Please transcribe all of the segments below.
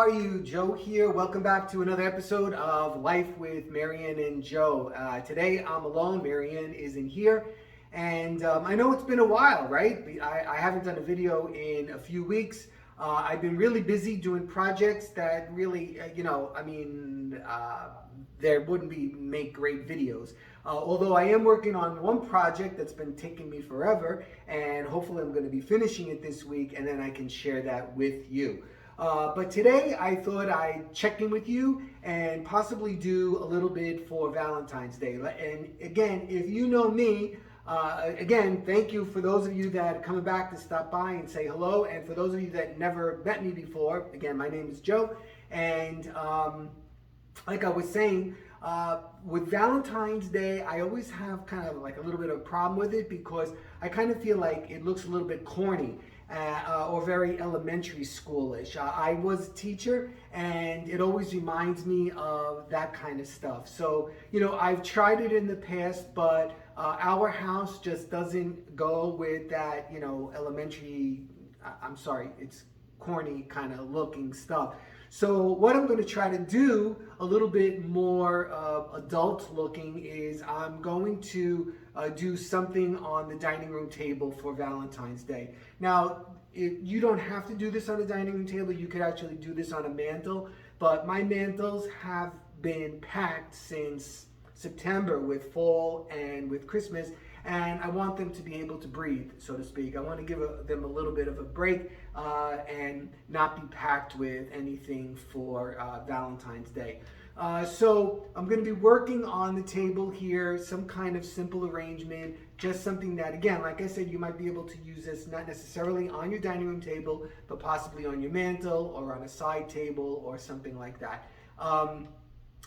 are you? Joe here. Welcome back to another episode of Life with Marianne and Joe. Today I'm alone. Marianne isn't here. And I know it's been a while, right? I haven't done a video in a few weeks. I've been really busy doing projects that really, there wouldn't be make great videos. Although I am working on one project that's been taking me forever, and hopefully I'm going to be finishing it this week, and then I can share that with you. But today I thought I'd check in with you and possibly do a little bit for Valentine's Day. And again, if you know me, again, thank you for those of you that are coming back to stop by and say hello. And for those of you that never met me before, again, my name is Joe. And like I was saying, with Valentine's Day, I always have kind of like a little bit of a problem with it because I kind of feel like it looks a little bit corny. Or very elementary schoolish. I was a teacher, and it always reminds me of that kind of stuff. So, I've tried it in the past, but our house just doesn't go with that, elementary, it's corny kind of looking stuff. So what I'm going to try to do a little bit more adult looking is I'm going to do something on the dining room table for Valentine's Day. Now, you don't have to do this on the dining room table. You could actually do this on a mantle, but my mantles have been packed since September with fall and with Christmas, and I want them to be able to breathe, so to speak. I want to give them a little bit of a break and not be packed with anything for Valentine's Day. So I'm going to be working on the table here, some kind of simple arrangement, just something that, again, like I said, you might be able to use this not necessarily on your dining room table, but possibly on your mantle or on a side table or something like that.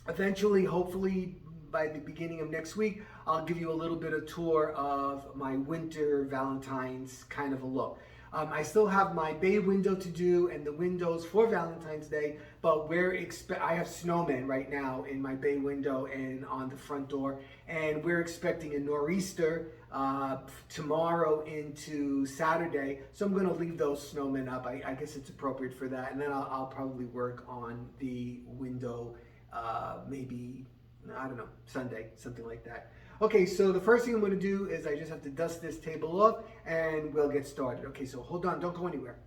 Eventually, hopefully, by the beginning of next week, I'll give you a little bit of tour of my winter Valentine's kind of a look. I still have my bay window to do and the windows for Valentine's Day, but I have snowmen right now in my bay window and on the front door, and we're expecting a nor'easter tomorrow into Saturday, so I'm going to leave those snowmen up. I guess it's appropriate for that, and then I'll probably work on the window maybe, I don't know, Sunday, something like that. Okay, so the first thing I'm going to do is I just have to dust this table off and we'll get started. Okay, so hold on, don't go anywhere.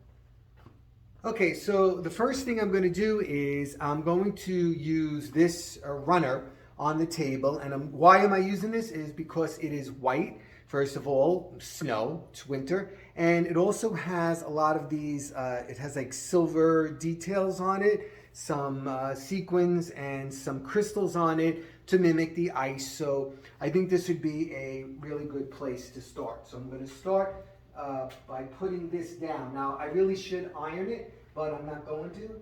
Okay, so the first thing I'm going to do is I'm going to use this runner on the table. And why am I using this? Is because it is white. First of all, snow, it's winter. And it also has a lot of these, it has like silver details on it, some sequins and some crystals on it to mimic the ice. So I think this would be a really good place to start. So I'm going to start by putting this down. Now, I really should iron it, but I'm not going to.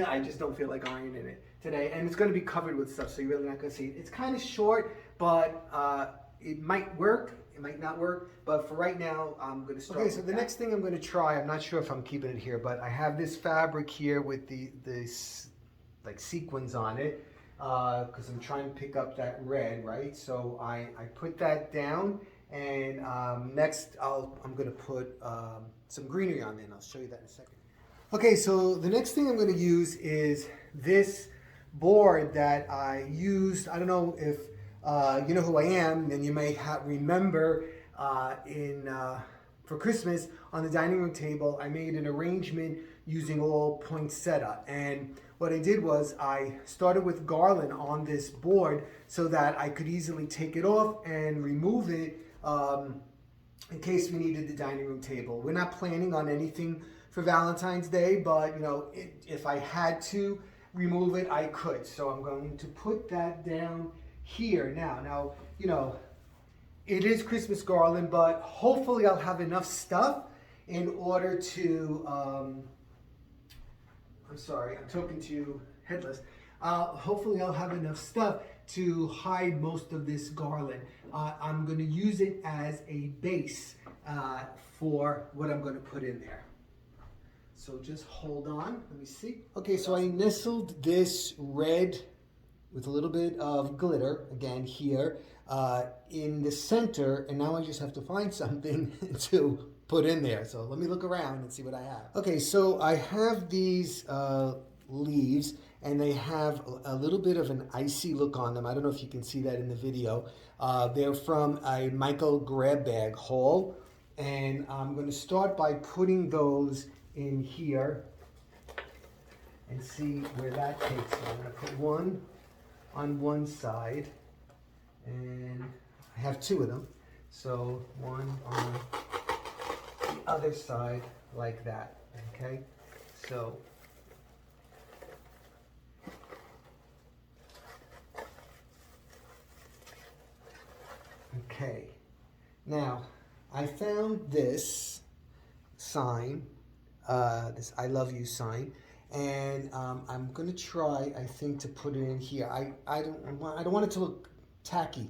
I just don't feel like ironing it today. And it's going to be covered with stuff, so you're really not going to see it. It's kind of short, but it might work. It might not work, but for right now, I'm going to start. Okay, so the next thing I'm going to try, I'm not sure if I'm keeping it here, but I have this fabric here with this like sequins on it, because I'm trying to pick up that red, right? So I put that down, and next I'm going to put some greenery on there, and I'll show you that in a second. Okay, so the next thing I'm going to use is this board that I used. I don't know if you know who I am, then you may remember for Christmas on the dining room table, I made an arrangement using all poinsettia. And what I did was I started with garland on this board so that I could easily take it off and remove it in case we needed the dining room table. We're not planning on anything for Valentine's Day, but if I had to remove it, I could. So I'm going to put that down here now, it is Christmas garland, but hopefully I'll have enough stuff in order to, I'm sorry, I'm talking to you headless. Hopefully I'll have enough stuff to hide most of this garland. I'm going to use it as a base for what I'm going to put in there. So just hold on, let me see. Okay, so I nestled this red with a little bit of glitter, again here, in the center, and now I just have to find something to put in there. So let me look around and see what I have. Okay, so I have these leaves, and they have a little bit of an icy look on them. I don't know if you can see that in the video. They're from a Michael grab bag haul, and I'm going to start by putting those in here and see where that takes me. I'm going to put one on one side, and I have two of them. So one on the other side like that, okay? So okay, now I found this sign, this I love you sign, and I'm gonna try, I think, to put it in here. I don't want it to look tacky,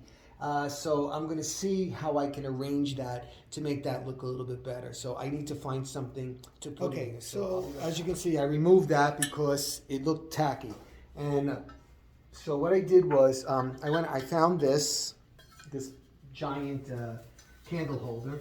so I'm gonna see how I can arrange that to make that look a little bit better. So I need to find something to put in. Okay, so as you can see, I removed that because it looked tacky, and so what I did was I found this giant candle holder,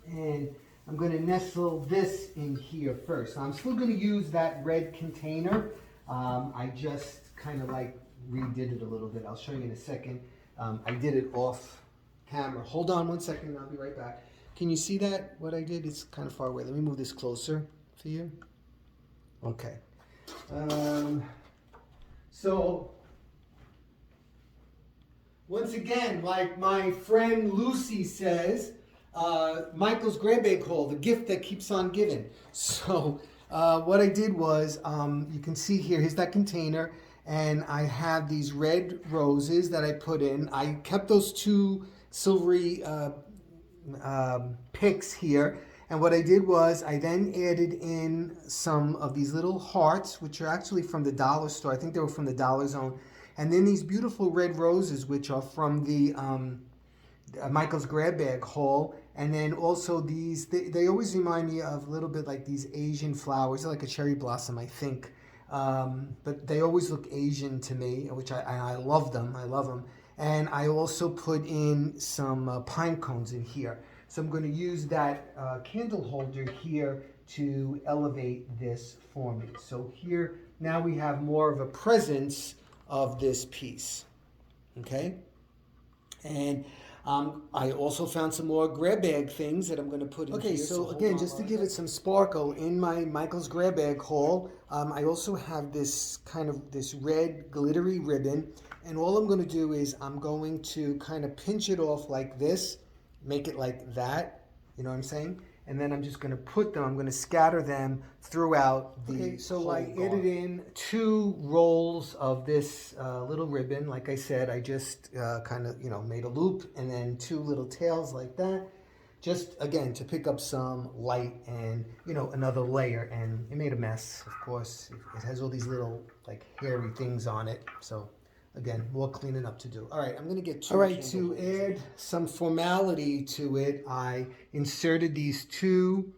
and I'm going to nestle this in here first. Now, I'm still going to use that red container. I just kind of like redid it a little bit. I'll show you in a second. I did it off camera. Hold on one second, I'll be right back. Can you see that, what I did? It's kind of far away. Let me move this closer for you. Okay. So once again, like my friend Lucy says, Michael's grab bag haul, the gift that keeps on giving. So what I did was, you can see here, here's that container, and I have these red roses that I put in. I kept those two silvery picks here, and what I did was I then added in some of these little hearts, which are actually from the dollar store. I think they were from the Dollar Zone. And then these beautiful red roses, which are from the Michael's grab bag haul. And then also these, they always remind me of a little bit like these Asian flowers. They're like a cherry blossom, I think. But they always look Asian to me, which I love them. I love them. And I also put in some pine cones in here. So I'm going to use that candle holder here to elevate this for me. So here, now we have more of a presence of this piece, okay? And I also found some more grab bag things that I'm going to put in here. Okay, so again, just to give it some sparkle, in my Michael's grab bag haul, I also have this kind of this red glittery ribbon, and all I'm going to do is I'm going to kind of pinch it off like this, make it like that, you know what I'm saying? And then I'm just going to put them, I'm going to scatter them throughout the Okay, so I added in 2 rolls of this little ribbon. Like I said, I just kind of, made a loop, and then 2 little tails like that. Just, again, to pick up some light and, another layer. And it made a mess, of course. It has all these little, like, hairy things on it. So, again, more cleaning up to do. All right, I'm going to get 2. All right, to add some formality to it, I inserted these 2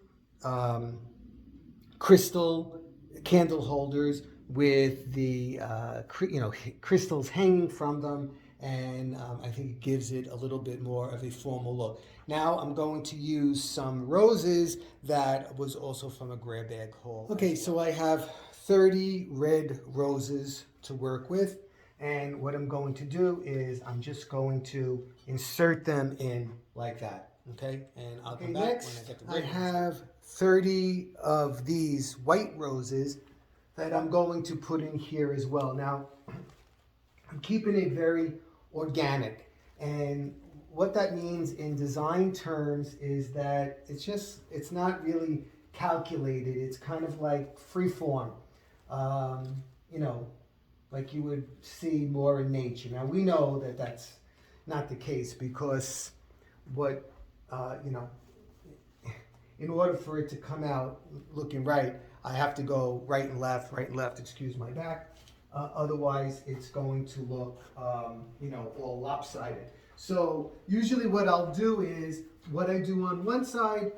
crystal candle holders with the crystals hanging from them, and I think it gives it a little bit more of a formal look. Now I'm going to use some roses that was also from a grab bag haul. Okay, so I have 30 red roses to work with. And what I'm going to do is I'm just going to insert them in like that, okay? And I'll come back next, when I get the ribbons. I have 30 of these white roses that I'm going to put in here as well. Now, I'm keeping it very organic. And what that means in design terms is that it's not really calculated. It's kind of like free form, like you would see more in nature. Now, we know that that's not the case because in order for it to come out looking right, I have to go right and left, excuse my back. Otherwise, it's going to look, all lopsided. So usually what I'll do is, what I do on one side,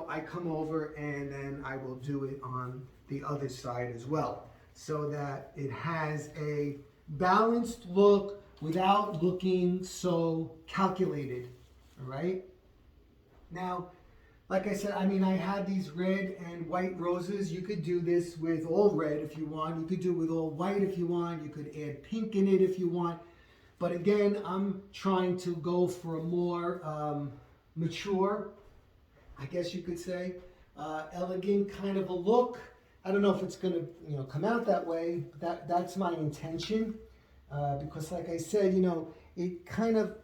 I come over and then I will do it on the other side as well, so that it has a balanced look without looking so calculated, all right? Now, like I said, I mean, I had these red and white roses. You could do this with all red if you want. You could do it with all white if you want. You could add pink in it if you want. But again, I'm trying to go for a more mature, I guess you could say, elegant kind of a look. I don't know if it's going to, come out that way. That's my intention, because, like I said, it kind of,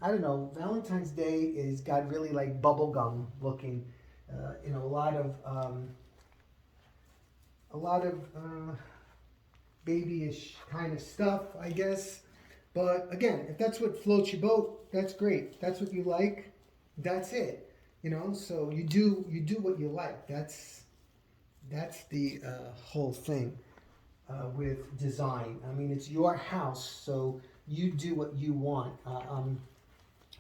I don't know. Valentine's Day is got really like bubblegum looking. A lot of babyish kind of stuff, I guess. But again, if that's what floats your boat, that's great. That's what you like. That's it. So you do what you like. That's the whole thing with design. I mean, it's your house, so you do what you want.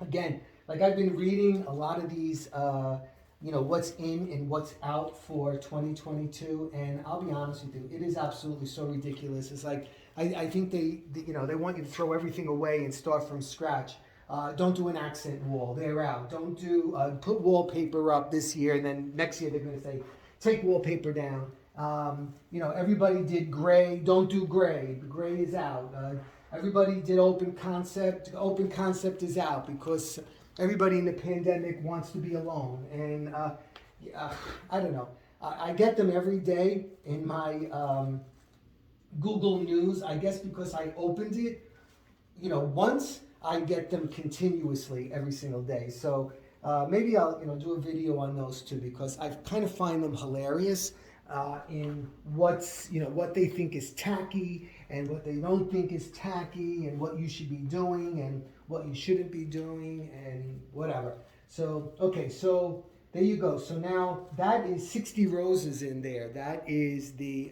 Again, like I've been reading a lot of these, what's in and what's out for 2022, and I'll be honest with you, it is absolutely so ridiculous. It's like I think they want you to throw everything away and start from scratch. Don't do an accent wall; they're out. Don't do put wallpaper up this year, and then next year they're going to say take wallpaper down. Everybody did gray. Don't do gray. Gray is out. Everybody did open concept. Open concept is out because everybody in the pandemic wants to be alone. And I don't know. I get them every day in my Google News. I guess because I opened it, once, I get them continuously every single day. So maybe I'll do a video on those too, because I kind of find them hilarious in what they think is tacky and what they don't think is tacky, and what you should be doing and what you shouldn't be doing and whatever. So okay, so there you go. So now that is 60 roses in there. That is the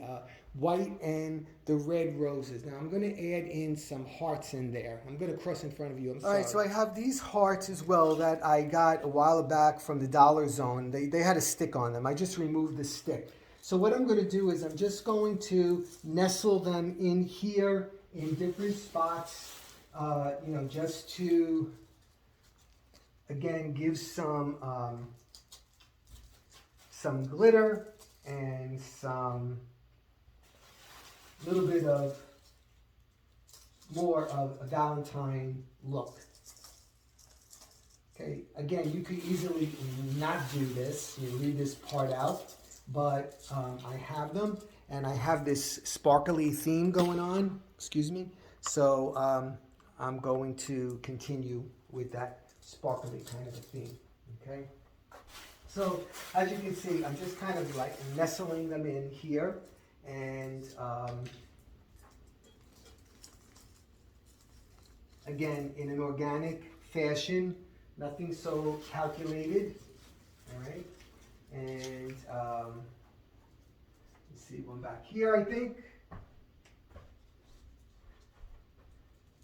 white and the red roses. Now I'm going to add in some hearts in there. I'm going to cross in front of you. I'm sorry. All right, so I have these hearts as well that I got a while back from the Dollar Zone. They had a stick on them. I just removed the stick. So what I'm going to do is I'm just going to nestle them in here in different spots, just to, again, give some glitter and some little bit of more of a Valentine look. Okay, again, you could easily not do this. You leave this part out, but I have them, and I have this sparkly theme going on. Excuse me. So I'm going to continue with that sparkly kind of a theme. Okay. So as you can see, I'm just kind of like nestling them in here, and again, in an organic fashion, nothing so calculated. All right, and let's see, one back here, I think,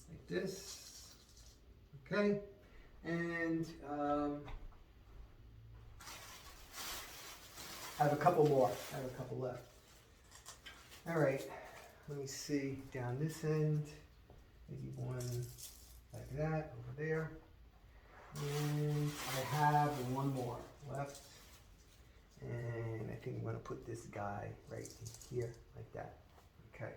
like this. Okay, and I have a couple more. I have a couple left. All right, let me see down this end. Maybe one like that over there. And I have one more left. And I think I'm going to put this guy right here like that. Okay.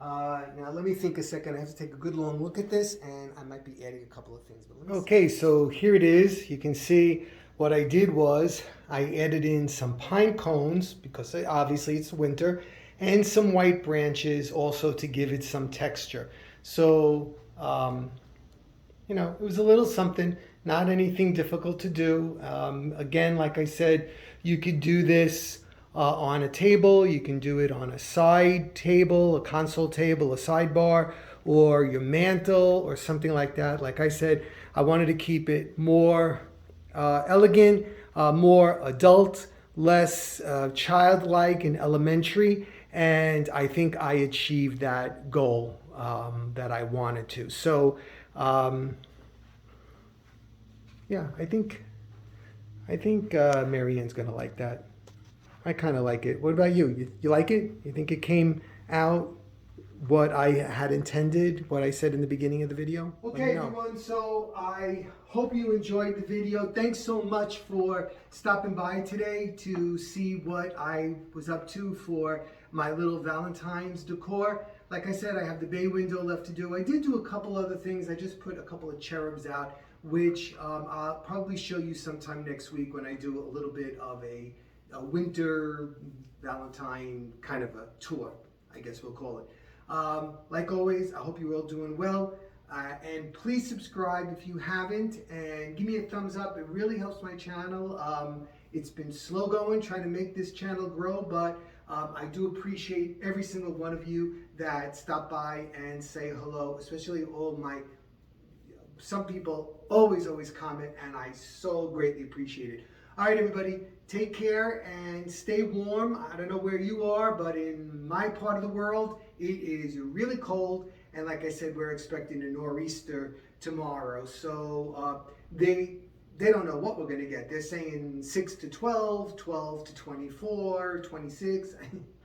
Now let me think a second. I have to take a good long look at this, and I might be adding a couple of things. But okay, so here it is. You can see what I did was I added in some pine cones, because obviously it's winter, and some white branches also to give it some texture. So, it was a little something, not anything difficult to do. Again, like I said, you could do this on a table. You can do it on a side table, a console table, a sidebar, or your mantle or something like that. Like I said, I wanted to keep it more elegant, more adult, less childlike and elementary. And I think I achieved that goal that I wanted to. So, yeah, I think Marianne's gonna like that. I kind of like it. What about you? You like it? You think it came out what I had intended, what I said in the beginning of the video? Okay, everyone, so I hope you enjoyed the video. Thanks so much for stopping by today to see what I was up to for my little Valentine's decor. Like I said, I have the bay window left to do. I did do a couple other things. I just put a couple of cherubs out, which I'll probably show you sometime next week when I do a little bit of a winter Valentine kind of a tour, I guess we'll call it. Like always, I hope you're all doing well. And please subscribe if you haven't, and give me a thumbs up. It really helps my channel. It's been slow going trying to make this channel grow, but I do appreciate every single one of you that stop by and say hello, especially all my, some people always comment, and I so greatly appreciate it. All right, everybody, take care and stay warm. I don't know where you are, but in my part of the world, it is really cold. And like I said, we're expecting a nor'easter tomorrow. So they don't know what we're going to get. They're saying 6 to 12, 12 to 24, 26.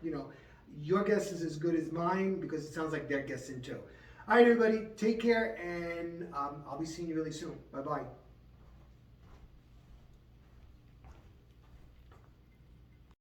You know, your guess is as good as mine because it sounds like they're guessing too. All right, everybody, take care, and I'll be seeing you really soon. Bye-bye.